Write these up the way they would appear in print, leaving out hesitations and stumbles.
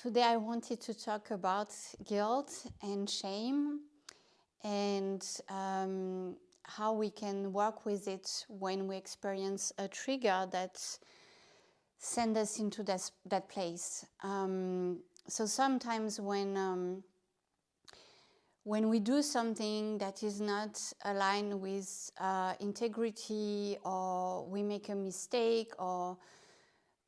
Today I wanted to talk about guilt and shame and how we can work with it when we experience a trigger that sends us into that place. So sometimes when we do something that is not aligned with integrity, or we make a mistake, or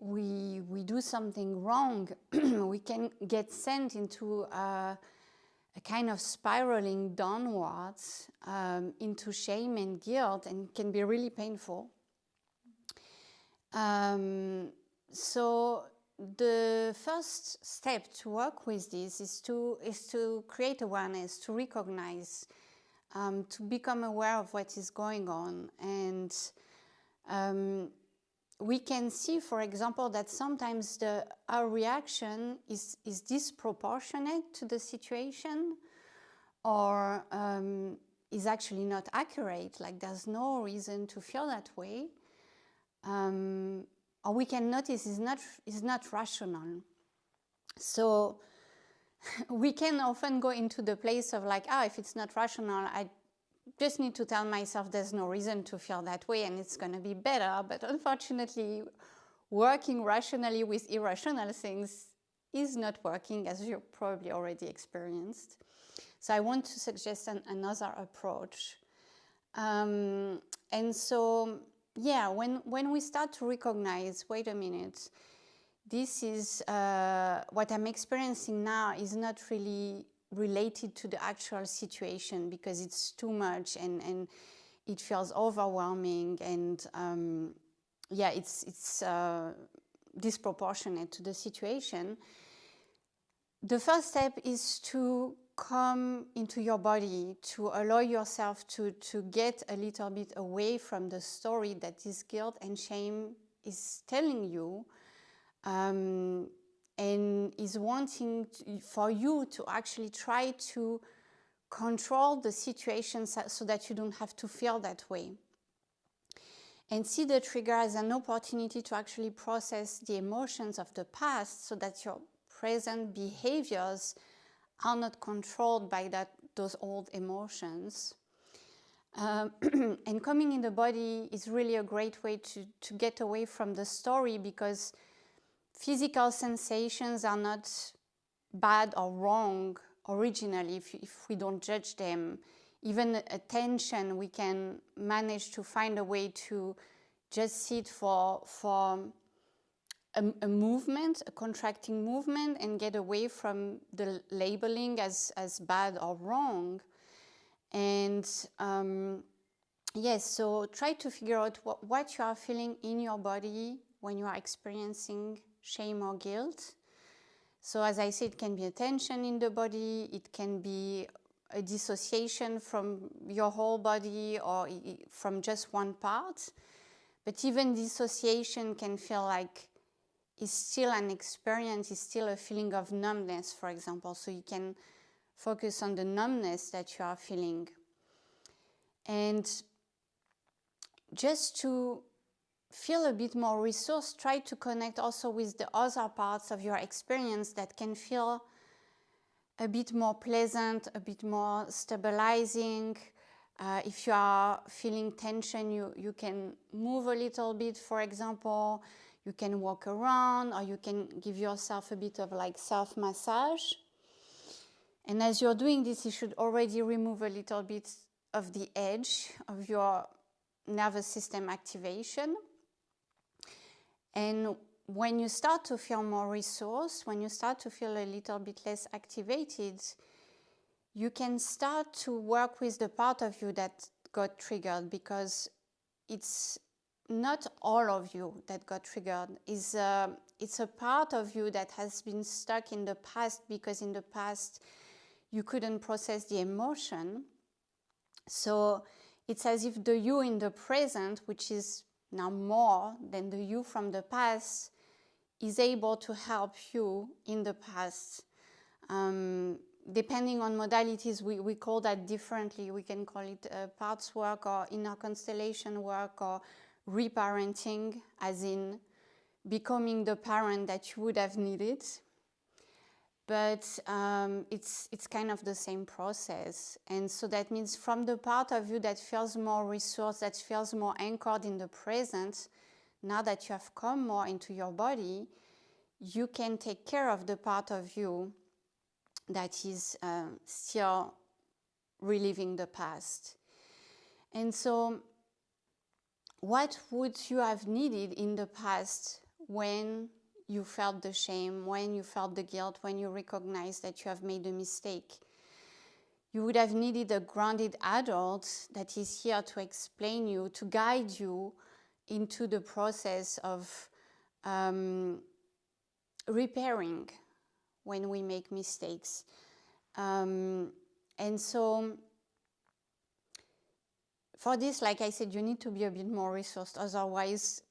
we do something wrong, we can get sent into a kind of spiraling downwards into shame and guilt, and can be really painful. So the first step to work with this is to create awareness, to recognize, to become aware of what is going on. And we can see, for example, that sometimes our reaction is disproportionate to the situation, or is actually not accurate, like there's no reason to feel that way. Or we can notice is not rational. So we can often go into the place of like, if it's not rational, I just need to tell myself there's no reason to feel that way and it's going to be better. But unfortunately, working rationally with irrational things is not working, as you probably already experienced. So I want to suggest another approach. And so, yeah, when we start to recognize, wait a minute, this is what I'm experiencing now is not really related to the actual situation, because it's too much and it feels overwhelming, and it's disproportionate to the situation. The first step is to come into your body, to allow yourself to get a little bit away from the story that this guilt and shame is telling you, and is wanting for you to actually try to control the situation so that you don't have to feel that way. And see the trigger as an opportunity to actually process the emotions of the past, so that your present behaviors are not controlled by those old emotions. And coming in the body is really a great way to get away from the story, because physical sensations are not bad or wrong originally if we don't judge them. Even a tension, we can manage to find a way to just sit for a movement, a contracting movement, and get away from the labeling as bad or wrong. And yes, so try to figure out what you are feeling in your body when you are experiencing shame or guilt. So as I said, it can be a tension in the body, it can be a dissociation from your whole body or from just one part. But even dissociation can feel like it's still an experience, it's still a feeling of numbness, for example. So you can focus on the numbness that you are feeling. And just to feel a bit more resourced, try to connect also with the other parts of your experience that can feel a bit more pleasant, a bit more stabilizing. If you are feeling tension, you can move a little bit, for example. You can walk around, or you can give yourself a bit of like self-massage. And as you're doing this, you should already remove a little bit of the edge of your nervous system activation. And when you start to feel more resourced, when you start to feel a little bit less activated, you can start to work with the part of you that got triggered, because it's not all of you that got triggered. It's a part of you that has been stuck in the past, because in the past you couldn't process the emotion. So it's as if the you in the present, which is now more than the you from the past, is able to help you in the past. Depending on modalities, we call that differently. We can call it parts work, or inner constellation work, or reparenting, as in becoming the parent that you would have needed. but it's kind of the same process. And so that means from the part of you that feels more resourced, that feels more anchored in the present, now that you have come more into your body, you can take care of the part of you that is still reliving the past. And so what would you have needed in the past when you felt the shame, when you felt the guilt, when you recognized that you have made a mistake? You would have needed a grounded adult that is here to explain you, to guide you into the process of repairing when we make mistakes. And so for this, like I said, you need to be a bit more resourced, otherwise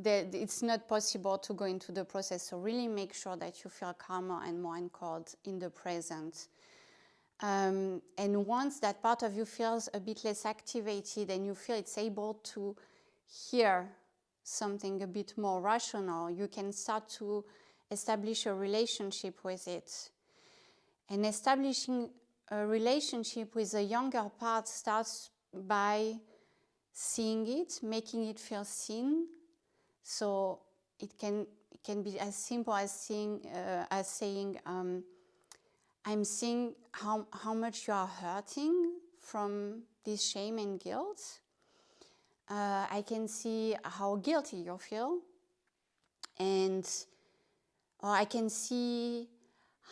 it's not possible to go into the process. So really make sure that you feel calmer and more anchored in the present. And once that part of you feels a bit less activated and you feel it's able to hear something a bit more rational, you can start to establish a relationship with it. And establishing a relationship with a younger part starts by seeing it, making it feel seen. So it can be as simple as saying, I'm seeing how much you are hurting from this shame and guilt. I can see how guilty you feel, or I can see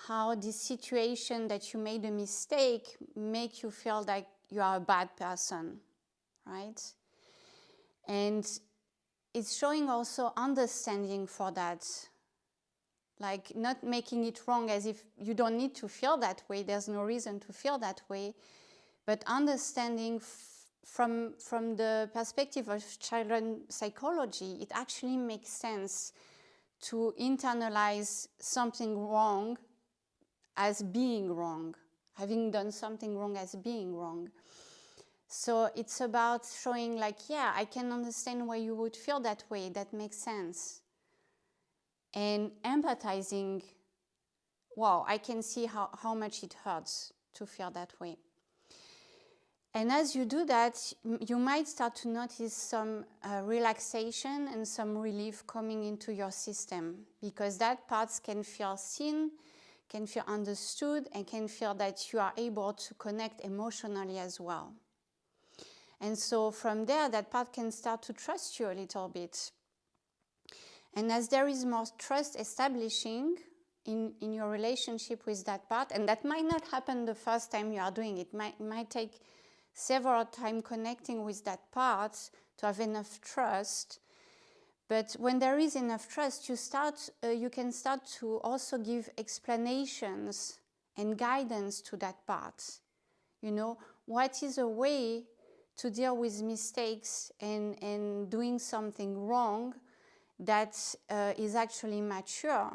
how this situation that you made a mistake make you feel like you are a bad person, right? And it's showing also understanding for that, like not making it wrong as if you don't need to feel that way, there's no reason to feel that way, but understanding from the perspective of children psychology, it actually makes sense to internalize something wrong as being wrong, having done something wrong as being wrong. So it's about showing like, yeah, I can understand why you would feel that way, that makes sense. And empathizing, wow, I can see how much it hurts to feel that way. And as you do that, you might start to notice some relaxation and some relief coming into your system, because that parts can feel seen, can feel understood, and can feel that you are able to connect emotionally as well. And so from there, that part can start to trust you a little bit. And as there is more trust establishing in your relationship with that part, and that might not happen the first time you are doing it, it might take several times connecting with that part to have enough trust. But when there is enough trust, you can start to also give explanations and guidance to that part. You know, what is a way to deal with mistakes and doing something wrong that is actually mature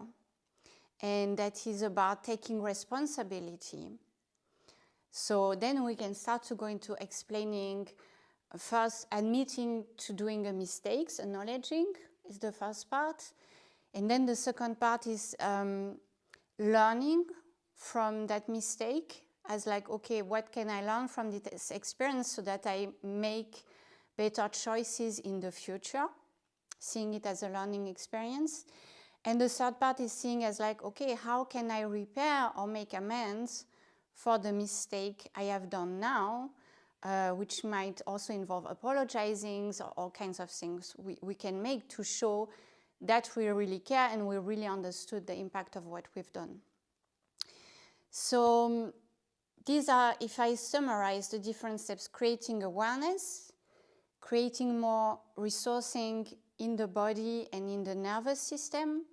and that is about taking responsibility. So then we can start to go into explaining, first admitting to doing a mistake, acknowledging is the first part. And then the second part is learning from that mistake as like, okay, what can I learn from this experience so that I make better choices in the future, seeing it as a learning experience. And the third part is seeing as like, okay, how can I repair or make amends for the mistake I have done now, which might also involve apologizing or all kinds of things we can make to show that we really care and we really understood the impact of what we've done. So these are, if I summarize the different steps: creating awareness, creating more resourcing in the body and in the nervous system,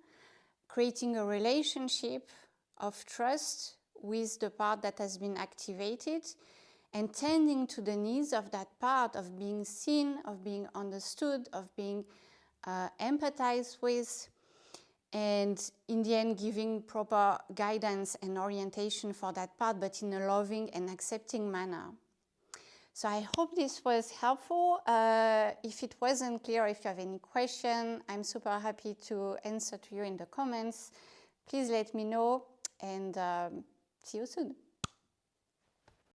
creating a relationship of trust with the part that has been activated, and tending to the needs of that part, of being seen, of being understood, of being empathized with, and in the end giving proper guidance and orientation for that part, but in a loving and accepting manner. So I hope this was helpful. If it wasn't clear, if you have any question, I'm super happy to answer to you in the comments. Please let me know. and see you soon.